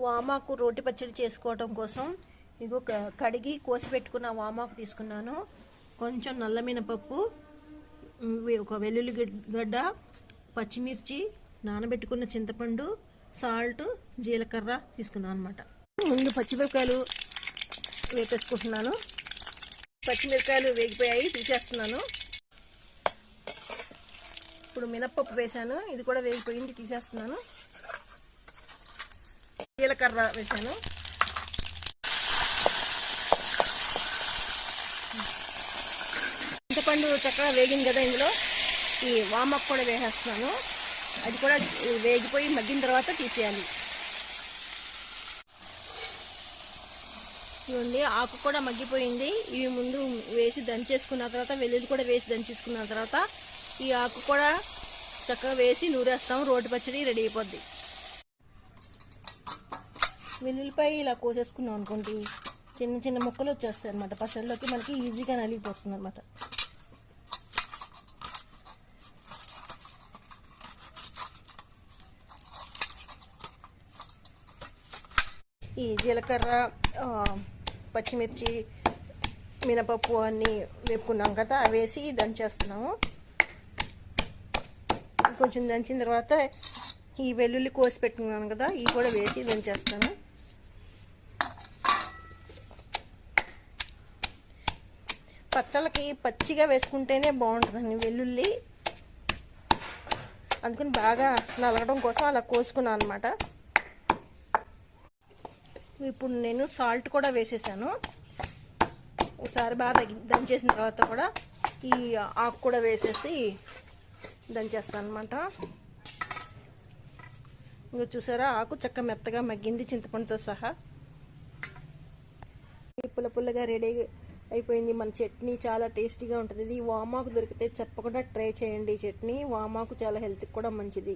వామాకు రోటి పచ్చడి చేసుకోవడం కోసం ఇగో కడిగి కోసి పెట్టుకున్న వామాకు తీసుకున్నాను. కొంచెం నల్ల మినపప్పు, ఒక వెల్లుల్లి గడ్డ, పచ్చిమిర్చి, నానబెట్టుకున్న చింతపండు, సాల్ట్, జీలకర్ర తీసుకున్నాను అనమాట. ముందు పచ్చిమిరపకాయలు వేపేసుకుంటున్నాను. పచ్చిమిరపకాయలు వేగిపోయాయి, తీసేస్తున్నాను. ఇప్పుడు మినపప్పు వేసాను, ఇది కూడా వేగిపోయింది, తీసేస్తున్నాను. జీలకర్ర వేసాను. చింతపండు చక్కగా వేగింది కదా, ఇందులో ఈ వామాకు కూడా వేసేస్తున్నాను. అది కూడా వేగిపోయి మగ్గిన తర్వాత తీసేయాలి. చూడండి, ఆకు కూడా మగ్గిపోయింది. ఇవి ముందు వేసి దంచేసుకున్న తర్వాత, వెల్లుల్లి కూడా వేసి దంచేసుకున్న తర్వాత ఈ ఆకు కూడా చక్కగా వేసి నూరేస్తాం. రోటి పచ్చడి రెడీ అయిపోద్ది. వెల్లుల్లిపాయ ఇలా కోసేసుకున్నాం అనుకోండి, చిన్న చిన్న ముక్కలు వచ్చేస్తాయి అనమాట. పచ్చడిలోకి మనకి ఈజీగా నలిగిపోతుంది అనమాట. ఈ జీలకర్ర, పచ్చిమిర్చి, మినపప్పు అన్నీ వేపుకున్నాం కదా, అవి వేసి దంచేస్తున్నాము. కొంచెం దంచిన తర్వాత ఈ వెల్లుల్లి కోసి పెట్టుకున్నాను కదా, ఇవి కూడా వేసి దంచేస్తాను. పచ్చళ్ళకి పచ్చిగా వేసుకుంటేనే బాగుంటుందండి వెల్లుల్లి. అందుకని బాగా నలగడం కోసం అలా కోసుకున్నాను అనమాట. ఇప్పుడు నేను సాల్ట్ కూడా వేసేసాను. ఒకసారి బాగా దంచేసిన తర్వాత కూడా ఈ ఆకు కూడా వేసేసి దంచేస్తాను అనమాట. ఇంకా చూసారా, ఆకు చక్క మెత్తగా మగ్గింది చింతపండుతో సహా. పుల్ల పుల్లగా రెడీ అయిపోయింది మన చట్నీ. చాలా టేస్టీగా ఉంటుంది. ఇది వామాకు దొరికితే తప్పకుండా ట్రై చేయండి. చట్నీ వామాకు చాలా హెల్త్కి కూడా మంచిది.